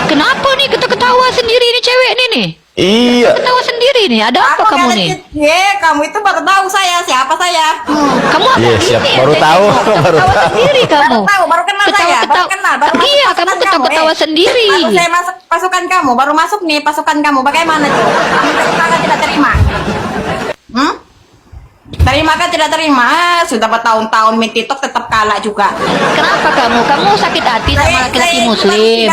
Kenapa nih ketawa sendiri nih cewek ini nih? Iya. Ketawa sendiri nih. Ada apa kamu nih? Kamu itu baru tahu siapa saya. Kamu apa Iya, siap. Baru tahu, baru ketawa tahu. sendiri kamu. Baru kenal saya. Baru kenal. Iya, kamu ketawa sendiri. Baru saya masuk pasukan kamu. Baru masuk nih pasukan kamu. Bagaimana tuh? Kamu tidak terima? Terima kan tidak terima? Sudah bertahun-tahun main TikTok tetap kalah juga. Kenapa kamu? Kamu sakit hati sama laki-laki muslim?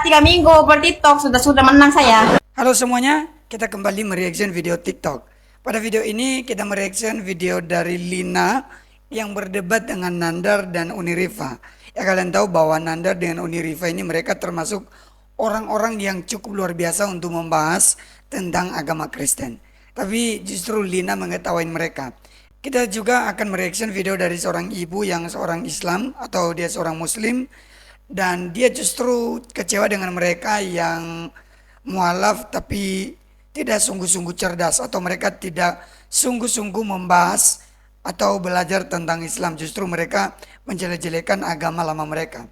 Tiga minggu per TikTok sudah menang saya. Halo semuanya, kita kembali mereaction video TikTok. Pada video ini kita mereaction video dari Lina yang berdebat dengan Nandar dan Unirifa. Ya kalian tahu bahwa Nandar dengan Unirifa ini mereka termasuk orang-orang yang cukup luar biasa untuk membahas tentang agama Kristen. Tapi justru Lina mengetawain mereka. Kita juga akan mereaction video dari seorang ibu yang seorang Islam atau dia seorang Muslim. Dan dia justru kecewa dengan mereka yang mualaf tapi tidak sungguh-sungguh cerdas. Atau mereka tidak sungguh-sungguh membahas atau belajar tentang Islam. Justru mereka menjelek-jelekan agama lama mereka.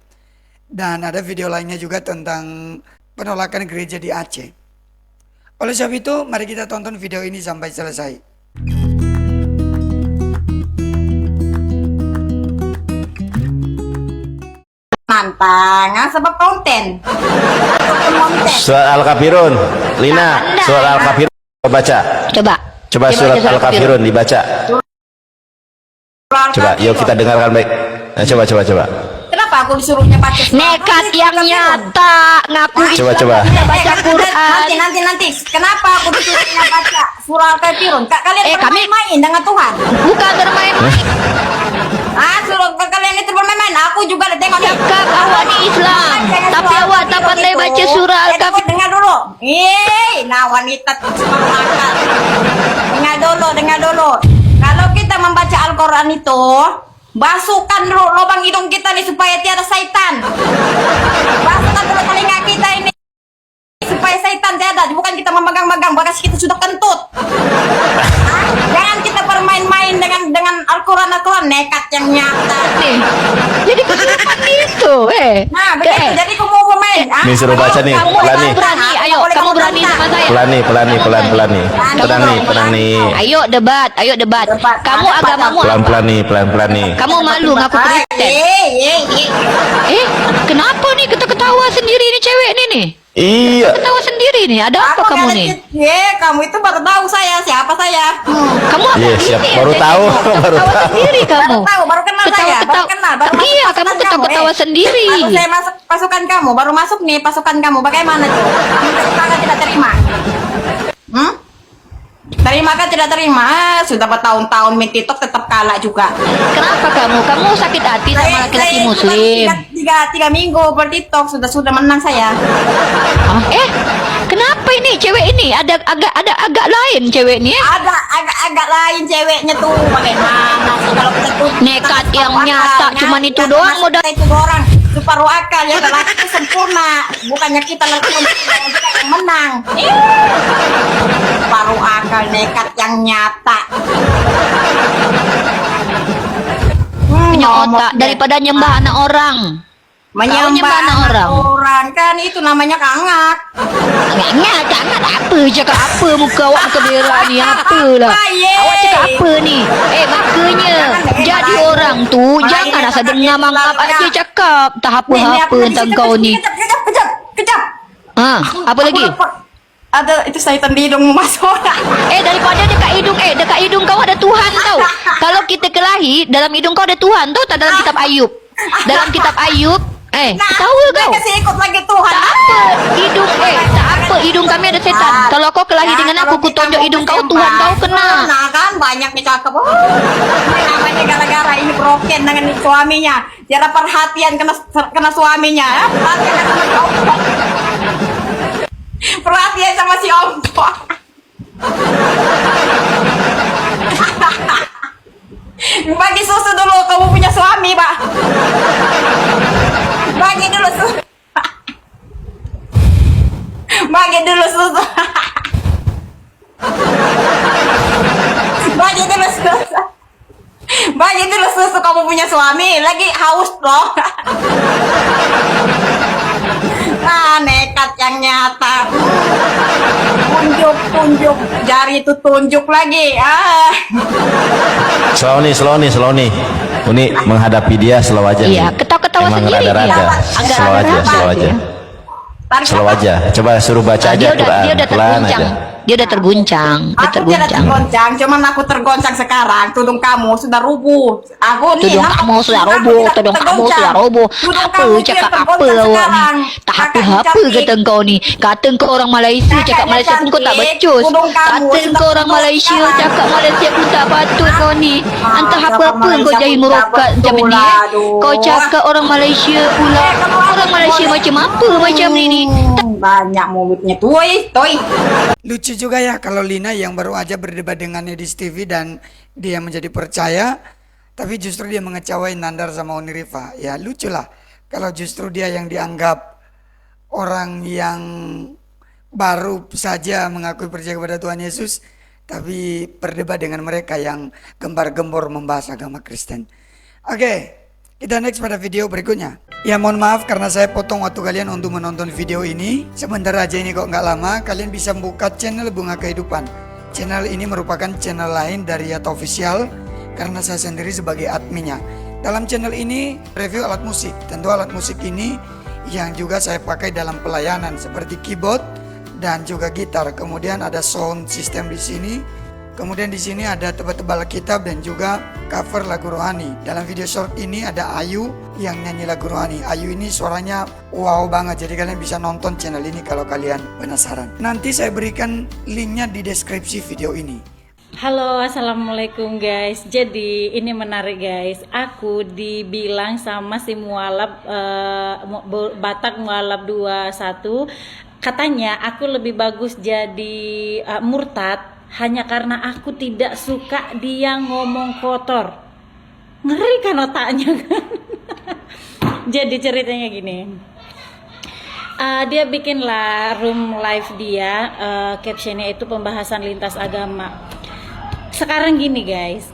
Dan ada video lainnya juga tentang penolakan gereja di Aceh. Oleh sebab itu, mari kita tonton video ini sampai selesai. Nantang, sebab konten. Surat Al-Kafirun. Lina, surat Al-Kafirun baca. Coba surat Al-Kafirun dibaca. Coba, yuk kita dengarkan baik. Nah, coba. Kenapa aku disuruhnya baca surat? Nekat yang nyata ngaku Coba. baca Quran. Nanti. Kenapa aku disuruhnya baca surah Al-Kafirun? Kalian bermain-main dengan Tuhan. Bukan bermain-main. Suruh kalian itu bermain-main. Aku juga udah tengok. Cakap awak ni Islam, tapi awak tak pandai baca surah Al-Kafirun. Dengar dulu. Nah wanita semangat. Dengar dulu. Kalau kita membaca Al-Quran itu, basuhkan dulu lubang hidung kita nih supaya tiada syaitan. Basuhkan dulu telinga kita ini supaya syaitan tiada. Bukan kita memegang-megang, bekas kita sudah kentut. Jangan kita bermain-main dengan Al-Quran nekat yang nyata. Jadi kenapa gitu? Nah, begitu. Jadi kamu mau bermain. Nih suruh baca nih, pelani. Ayo, kamu berani sama saya. Pelani. Tenang nih. Ayo debat. Kamu agamamu Pelan-pelan nih. Kamu malu ngaku Kristen. Kenapa nih ketawa sendiri nih cewek ini nih? Iya. Ketawa sendiri nih. Ada apa kamu nih? Kamu itu baru tahu siapa saya. Kamu apa Iya, siap. Baru tahu. Ketawa sendiri kamu. Baru kenal saya. Baru kenal. Iya, kamu ketawa sendiri. Baru saya masuk pasukan kamu. Baru masuk nih pasukan kamu. Bagaimana tuh? Kamu tidak terima? Terima kan tidak terima? Sudah bertahun-tahun main TikTok tetap kalah juga. Kenapa kamu? Kamu sakit hati sama laki-laki muslim? Tiga minggu per TikTok sudah menang saya. Kenapa ini cewek ini? Ada agak lain cewek ini ya? Ada agak lain ceweknya tuh. Bagaimana sih kalau kita tuh nekat yang nyata cuman itu doang modal. Itu orang separuh akal ya, laki itu sempurna. Bukannya kita lakukan kita yang menang. Separuh akal nekat yang nyata. Punya otak daripada nyembah anak orang. Menyembah anak orang kan itu namanya kangak. Kangak apa? Cakap apa muka awak kebera ni? Apalah. Awak cakap apa ni? Makanya jadi orang tu jangan asal dengar mangap aja cakap. Tak apa-apa tentang kau ni. Kejap. Apa lagi? Ada itu syaitan di hidungmu masuk. Daripada dekat hidung kau ada Tuhan tau. Kalau kita kelahi dalam hidung kau ada Tuhan tau tak dalam kitab Ayub. Dalam kitab Ayub tahu kau? Kasih ikut lagi Tuhan. Tak apa hidung kami ada setan. Kalau kau kelahi dengan aku tunjuk hidung kau Tuhan kau kena. Nah kan banyak nih cakap. Ini namanya gara-gara ini broken dengan suaminya. Tiada perhatian kena suaminya. Perhatian sama si ompok. Perhatian sama si ompok. Bagi susu dulu, kamu punya suami, Pak. Bagi dulu susu. Bagi dulu susu. Bagi dulu susu, kamu punya suami. Lagi haus loh. yang nyata. Tunjuk jari itu tunjuk lagi. Slow nih. Ini menghadapi dia slow aja. Iya, nih. ketawa-ketawa Emang sendiri dia. rada-rada. Agak Slow aja, rada-rada slow dia. aja. Slow aja. Coba suruh baca aja Dia udah Quran, pelan terguncang. aja. Dia udah terguncang. Dia Aku tidak tergoncang, cuman aku tergoncang sekarang. Tudung kamu sudah rubuh. Aku nih, Tudung nampak kamu sudah aku roboh, tidak tudung kamu tergoncang. sudah roboh. Tudung Apa kamu cakap tidak apa tergoncang awak sekarang. ni? Tak Kakak apa cantik. kata engkau ni. Kata engkau orang Malaysia, cakap Kakaknya Malaysia pun kau tak cantik, becus. tudung kamu Kata sudah engkau orang tergoncang Malaysia, sekarang. cakap Malaysia pun tak patut kau ni. Entah cakap apa-apa kau Malaysia jadi pun tak merokat betul zaman ni. lah, aduh. Kau cakap orang Malaysia pula. Orang Malaysia macam apa macam ni? Banyak mulutnya. Toi. Lucu juga ya kalau Lina yang baru aja berdebat dengan Edis TV dan dia menjadi percaya, tapi justru dia mengecewain Nandar sama Unirifa. Ya lucu lah kalau justru dia yang dianggap orang yang baru saja mengakui percaya kepada Tuhan Yesus, tapi berdebat dengan mereka yang gembar-gembor membahas agama Kristen. Oke, kita next pada video berikutnya. Ya mohon maaf karena saya potong waktu kalian untuk menonton video ini. Sebentar aja ini kok nggak lama. Kalian bisa buka channel Bunga Kehidupan. Channel ini merupakan channel lain dari Yata Official karena saya sendiri sebagai adminnya. Dalam channel ini review alat musik. Tentu alat musik ini yang juga saya pakai dalam pelayanan seperti keyboard dan juga gitar. Kemudian ada sound system di sini. Kemudian di sini ada tebal-tebal kitab dan juga cover lagu rohani. Dalam video short ini ada Ayu yang nyanyi lagu rohani. Ayu ini suaranya wow banget, jadi kalian bisa nonton channel ini kalau kalian penasaran. Nanti saya berikan linknya di deskripsi video ini. Halo, assalamualaikum guys. Jadi ini menarik guys. Aku dibilang sama si mualaf Batak mualaf 21, katanya aku lebih bagus jadi murtad hanya karena aku tidak suka dia ngomong kotor. Ngeri kan otaknya kan. Jadi ceritanya gini. Dia bikinlah room live dia, captionnya itu pembahasan lintas agama. Sekarang gini guys,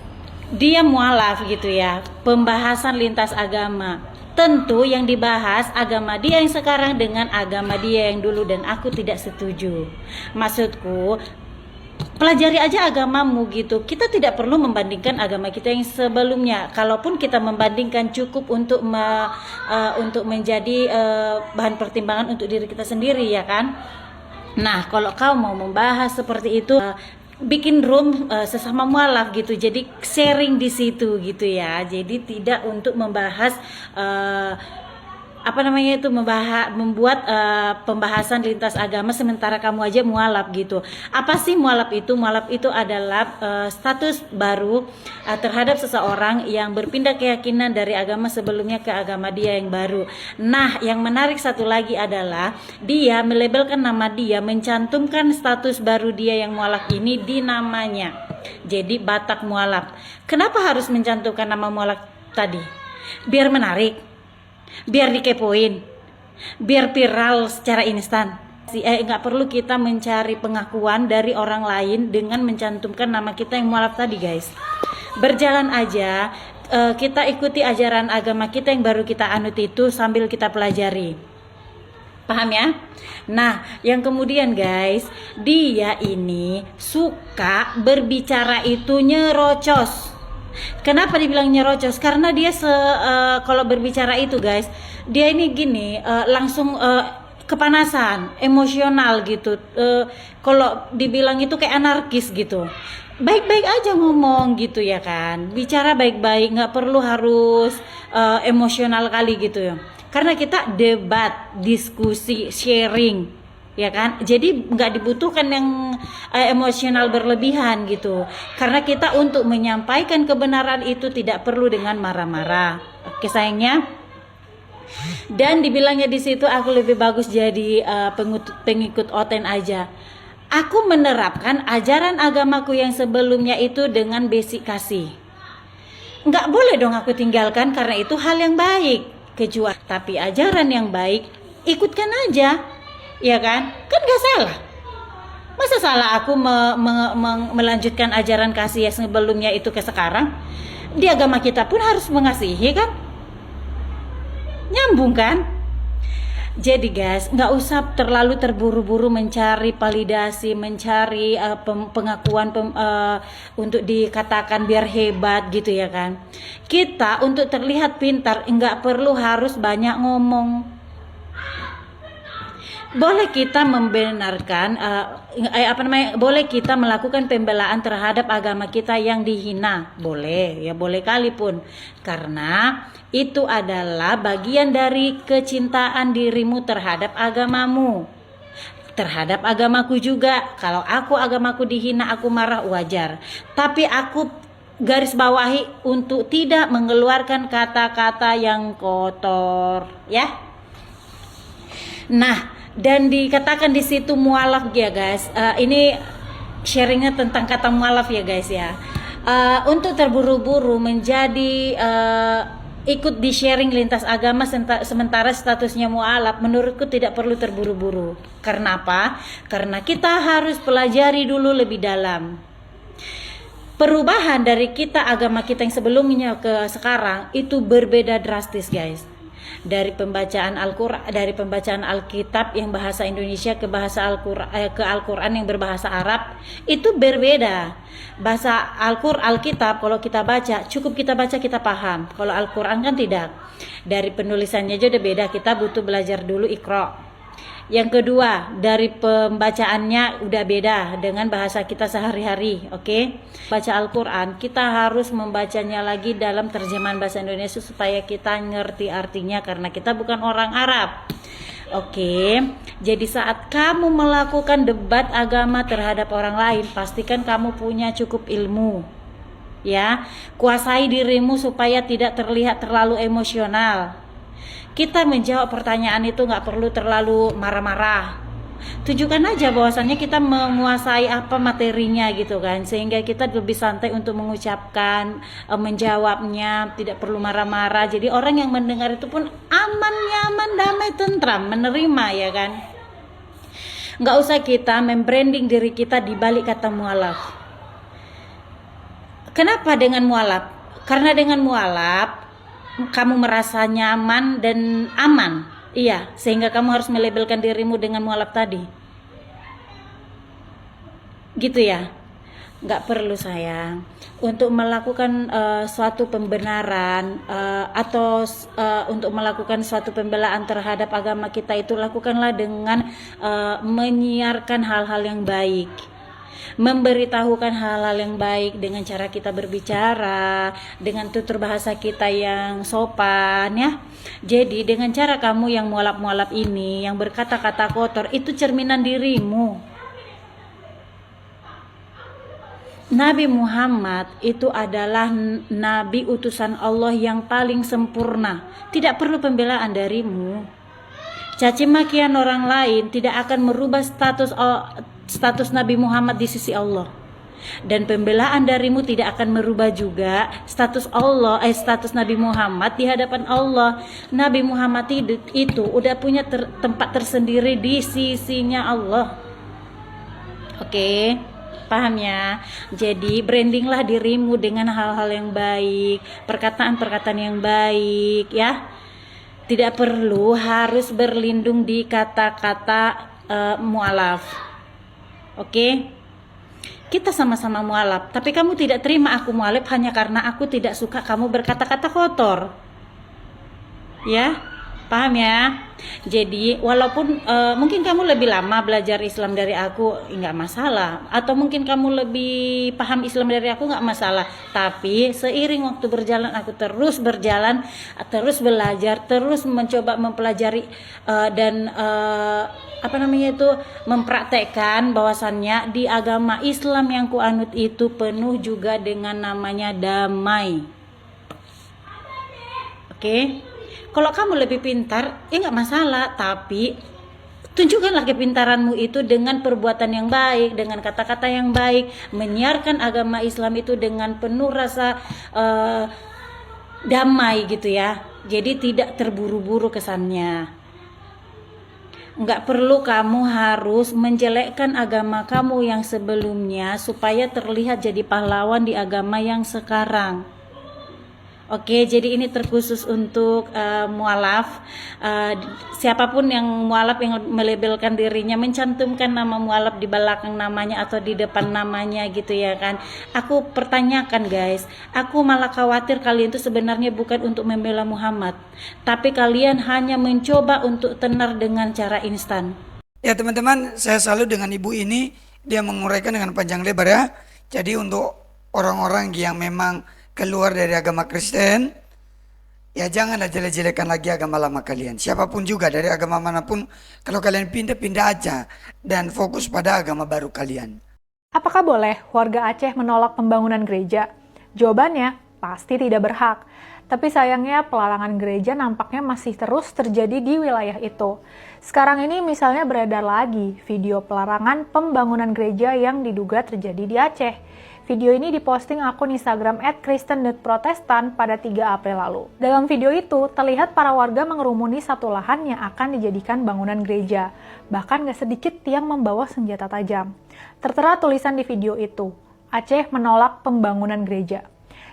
dia mualaf gitu ya, pembahasan lintas agama. Tentu yang dibahas agama dia yang sekarang dengan agama dia yang dulu, dan aku tidak setuju. Maksudku, pelajari aja agamamu gitu. Kita tidak perlu membandingkan agama kita yang sebelumnya. Kalaupun kita membandingkan, cukup untuk menjadi bahan pertimbangan untuk diri kita sendiri, ya kan? Nah, kalau kau mau membahas seperti itu, bikin room sesama mualaf gitu. Jadi sharing di situ gitu ya. Jadi tidak untuk membahas membuat pembahasan lintas agama sementara kamu aja mualaf gitu. Apa sih mualaf itu? Mualaf itu adalah status baru terhadap seseorang yang berpindah keyakinan dari agama sebelumnya ke agama dia yang baru. Nah, yang menarik satu lagi adalah dia melabelkan nama dia, mencantumkan status baru dia yang mualaf ini di namanya. Jadi Batak mualaf. Kenapa harus mencantumkan nama mualaf tadi? Biar menarik, biar dikepoin, biar viral secara instan. Nggak perlu kita mencari pengakuan dari orang lain dengan mencantumkan nama kita yang mualaf tadi guys. Berjalan aja, kita ikuti ajaran agama kita yang baru kita anut itu sambil kita pelajari. Paham ya? Nah, yang kemudian guys, dia ini suka berbicara itu nyerocos. Kenapa dibilang nyerocos? Karena dia kalau berbicara itu guys, dia ini gini, langsung kepanasan, emosional gitu. Kalau dibilang itu kayak anarkis gitu. Baik-baik aja ngomong gitu ya kan. Bicara baik-baik, nggak perlu harus emosional kali gitu ya. Karena kita debat, diskusi, sharing, ya kan, jadi nggak dibutuhkan yang emosional berlebihan gitu, karena kita untuk menyampaikan kebenaran itu tidak perlu dengan marah-marah. Oke sayangnya, dan dibilangnya di situ aku lebih bagus jadi pengikut Oten aja. Aku menerapkan ajaran agamaku yang sebelumnya itu dengan basic kasih. Nggak boleh dong aku tinggalkan karena itu hal yang baik, kecuali tapi ajaran yang baik ikutkan aja. Ya kan? Kan gak salah. Masa salah aku melanjutkan ajaran kasih yang sebelumnya itu ke sekarang? Di agama kita pun harus mengasihi kan? Nyambung kan? Jadi guys, nggak usah terlalu terburu-buru mencari validasi, mencari pengakuan untuk dikatakan biar hebat gitu ya kan. Kita untuk terlihat pintar nggak perlu harus banyak ngomong. Boleh kita membenarkan boleh kita melakukan pembelaan terhadap agama kita yang dihina, boleh ya, boleh kali pun, karena itu adalah bagian dari kecintaan dirimu terhadap agamamu, terhadap agamaku juga. Kalau agamaku dihina, aku marah, wajar, tapi aku garis bawahi untuk tidak mengeluarkan kata-kata yang kotor ya. Nah, dan dikatakan di situ mualaf ya guys. Ini sharingnya tentang kata mualaf ya guys ya. Untuk terburu-buru menjadi ikut di sharing lintas agama sementara statusnya mualaf, menurutku tidak perlu terburu-buru. Karena apa? Karena kita harus pelajari dulu lebih dalam. Perubahan dari agama kita yang sebelumnya ke sekarang itu berbeda drastis guys. Dari pembacaan Al-Qur'an, dari pembacaan Alkitab yang bahasa Indonesia ke bahasa Al-Qur'an yang berbahasa Arab itu berbeda. Bahasa Alkitab kalau kita baca, cukup kita baca kita paham. Kalau Al-Qur'an kan tidak. Dari penulisannya aja udah beda, kita butuh belajar dulu Iqra. Yang kedua, dari pembacaannya udah beda dengan bahasa kita sehari-hari, oke? Baca Al-Qur'an, kita harus membacanya lagi dalam terjemahan bahasa Indonesia supaya kita ngerti artinya karena kita bukan orang Arab. Oke, jadi saat kamu melakukan debat agama terhadap orang lain, pastikan kamu punya cukup ilmu. Ya, kuasai dirimu supaya tidak terlihat terlalu emosional. Kita menjawab pertanyaan itu nggak perlu terlalu marah-marah. Tunjukkan aja bahwasannya kita menguasai apa materinya gitu kan, sehingga kita lebih santai untuk mengucapkan, menjawabnya, tidak perlu marah-marah. Jadi orang yang mendengar itu pun aman, nyaman, damai, tentram, menerima ya kan. Nggak usah kita membranding diri kita di balik kata mualaf. Kenapa dengan mualaf? Karena dengan mualaf kamu merasa nyaman dan aman, iya, sehingga kamu harus melabelkan dirimu dengan mualaf tadi, gitu ya. Nggak perlu sayang. Untuk melakukan suatu pembenaran atau untuk melakukan suatu pembelaan terhadap agama kita itu, lakukanlah dengan menyiarkan hal-hal yang baik, memberitahukan hal-hal yang baik dengan cara kita berbicara, dengan tutur bahasa kita yang sopan ya. Jadi dengan cara kamu yang mualaf-mualaf ini, yang berkata-kata kotor, itu cerminan dirimu. Nabi Muhammad itu adalah nabi utusan Allah yang paling sempurna. Tidak perlu pembelaan darimu. Caci makian orang lain tidak akan merubah status Nabi Muhammad di sisi Allah, dan pembelaan darimu tidak akan merubah juga status Nabi Muhammad di hadapan Allah. Nabi Muhammad itu udah punya tempat tersendiri di sisinya Allah. Oke, paham ya? Jadi brandinglah dirimu dengan hal-hal yang baik, perkataan-perkataan yang baik ya. Tidak perlu harus berlindung di kata-kata mualaf. Oke, kita sama-sama mualaf, tapi kamu tidak terima aku mualaf hanya karena aku tidak suka kamu berkata-kata kotor. Ya, paham ya? Jadi walaupun mungkin kamu lebih lama belajar Islam dari aku, nggak masalah. Atau mungkin kamu lebih paham Islam dari aku, nggak masalah. Tapi seiring waktu berjalan, aku terus berjalan, terus belajar, terus mencoba mempelajari dan mempraktekkan bahwasannya di agama Islam yang kuanut itu penuh juga dengan namanya damai. Oke? Kalau kamu lebih pintar, ya nggak masalah, tapi tunjukkanlah kepintaranmu itu dengan perbuatan yang baik, dengan kata-kata yang baik, menyiarkan agama Islam itu dengan penuh rasa damai gitu ya. Jadi tidak terburu-buru kesannya. Nggak perlu kamu harus menjelekkan agama kamu yang sebelumnya supaya terlihat jadi pahlawan di agama yang sekarang. Oke, jadi ini terkhusus untuk mualaf. Siapapun yang mualaf yang melabelkan dirinya, mencantumkan nama mualaf di belakang namanya atau di depan namanya gitu ya kan. Aku pertanyakan guys, aku malah khawatir kalian itu sebenarnya bukan untuk membela Muhammad, tapi kalian hanya mencoba untuk tenar dengan cara instan. Ya teman-teman, saya salut dengan ibu ini, dia menguraikan dengan panjang lebar ya. Jadi untuk orang-orang yang memang keluar dari agama Kristen, ya janganlah jelek-jelekan lagi agama lama kalian. Siapapun juga dari agama manapun, kalau kalian pindah-pindah aja dan fokus pada agama baru kalian. Apakah boleh warga Aceh menolak pembangunan gereja? Jawabannya, pasti tidak berhak. Tapi sayangnya pelarangan gereja nampaknya masih terus terjadi di wilayah itu. Sekarang ini misalnya beredar lagi video pelarangan pembangunan gereja yang diduga terjadi di Aceh. Video ini diposting akun Instagram @kristen.protestan pada 3 April lalu. Dalam video itu, terlihat para warga mengerumuni satu lahan yang akan dijadikan bangunan gereja. Bahkan gak sedikit yang membawa senjata tajam. Tertera tulisan di video itu, Aceh menolak pembangunan gereja.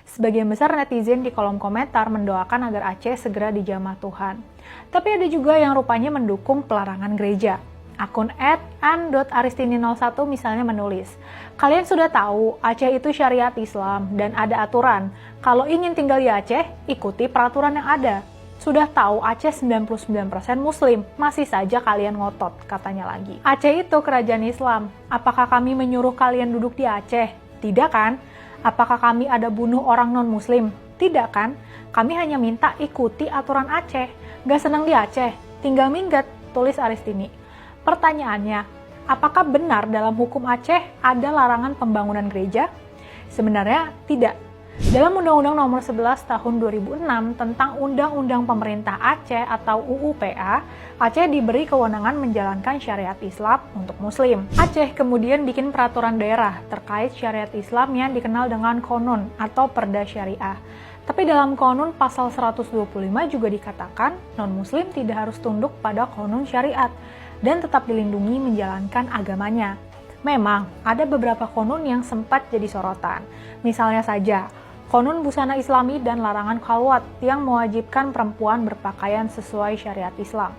Sebagian besar netizen di kolom komentar mendoakan agar Aceh segera dijamah Tuhan. Tapi ada juga yang rupanya mendukung pelarangan gereja. Akun @an.aristini01 misalnya menulis, kalian sudah tahu Aceh itu syariat Islam dan ada aturan. Kalau ingin tinggal di Aceh, ikuti peraturan yang ada. Sudah tahu Aceh 99% Muslim, masih saja kalian ngotot, katanya lagi. Aceh itu kerajaan Islam. Apakah kami menyuruh kalian duduk di Aceh? Tidak kan? Apakah kami ada bunuh orang non-muslim? Tidak kan? Kami hanya minta ikuti aturan Aceh. Gak senang di Aceh? Tinggal minggat, tulis Aristini. Pertanyaannya, apakah benar dalam hukum Aceh ada larangan pembangunan gereja? Sebenarnya tidak. Dalam Undang-Undang Nomor 11 Tahun 2006 tentang Undang-Undang Pemerintah Aceh atau UUPA, Aceh diberi kewenangan menjalankan syariat Islam untuk Muslim. Aceh kemudian bikin peraturan daerah terkait syariat Islam yang dikenal dengan Konun atau Perda Syariah. Tapi dalam Konun pasal 125 juga dikatakan non-Muslim tidak harus tunduk pada Konun syariat dan tetap dilindungi menjalankan agamanya. Memang ada beberapa konun yang sempat jadi sorotan. Misalnya saja, konun busana Islami dan larangan khalwat yang mewajibkan perempuan berpakaian sesuai syariat Islam.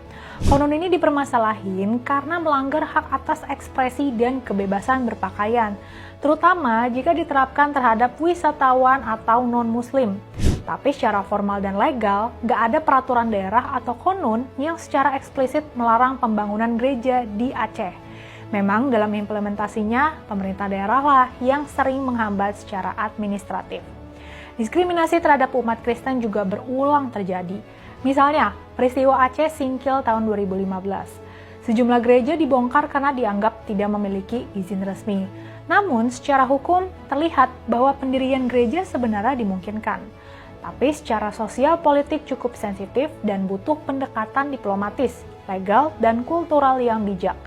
Konun ini dipermasalahin karena melanggar hak atas ekspresi dan kebebasan berpakaian, terutama jika diterapkan terhadap wisatawan atau non-muslim. Tapi secara formal dan legal, nggak ada peraturan daerah atau konun yang secara eksplisit melarang pembangunan gereja di Aceh. Memang dalam implementasinya, pemerintah daerah lah yang sering menghambat secara administratif. Diskriminasi terhadap umat Kristen juga berulang terjadi. Misalnya, peristiwa Aceh Singkil tahun 2015. Sejumlah gereja dibongkar karena dianggap tidak memiliki izin resmi. Namun, secara hukum terlihat bahwa pendirian gereja sebenarnya dimungkinkan. Tapi secara sosial politik cukup sensitif dan butuh pendekatan diplomatis, legal, dan kultural yang bijak.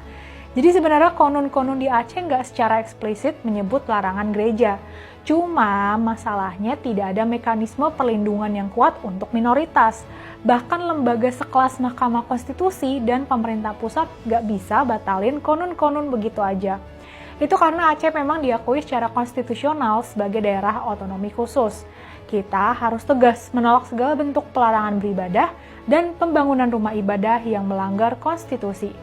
Jadi sebenarnya konun-konun di Aceh nggak secara eksplisit menyebut larangan gereja. Cuma masalahnya tidak ada mekanisme perlindungan yang kuat untuk minoritas. Bahkan lembaga sekelas Mahkamah Konstitusi dan pemerintah pusat nggak bisa batalin konun-konun begitu aja. Itu karena Aceh memang diakui secara konstitusional sebagai daerah otonomi khusus. Kita harus tegas menolak segala bentuk pelarangan beribadah dan pembangunan rumah ibadah yang melanggar konstitusi.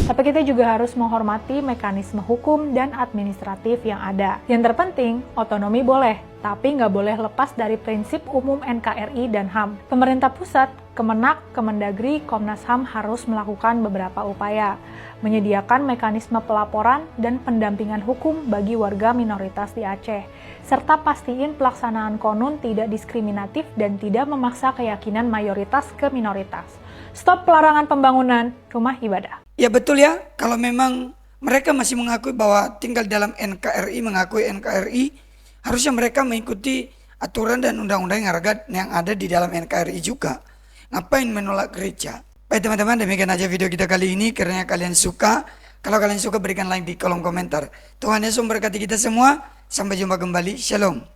Tapi kita juga harus menghormati mekanisme hukum dan administratif yang ada. Yang terpenting, otonomi boleh, tapi nggak boleh lepas dari prinsip umum NKRI dan HAM. Pemerintah pusat, Kemenak, Kemendagri, Komnas HAM harus melakukan beberapa upaya, menyediakan mekanisme pelaporan dan pendampingan hukum bagi warga minoritas di Aceh, serta pastiin pelaksanaan konun tidak diskriminatif dan tidak memaksa keyakinan mayoritas ke minoritas. Stop pelarangan pembangunan rumah ibadah. Ya betul ya, kalau memang mereka masih mengakui bahwa tinggal dalam NKRI, mengakui NKRI, harusnya mereka mengikuti aturan dan undang-undang yang ada di dalam NKRI juga. Ngapain menolak gereja? Baik teman-teman, demikian aja video kita kali ini. Karena kalian suka, kalau kalian suka berikan like di kolom komentar. Tuhan Yesus memberkati kita semua. Sampai jumpa kembali. Shalom.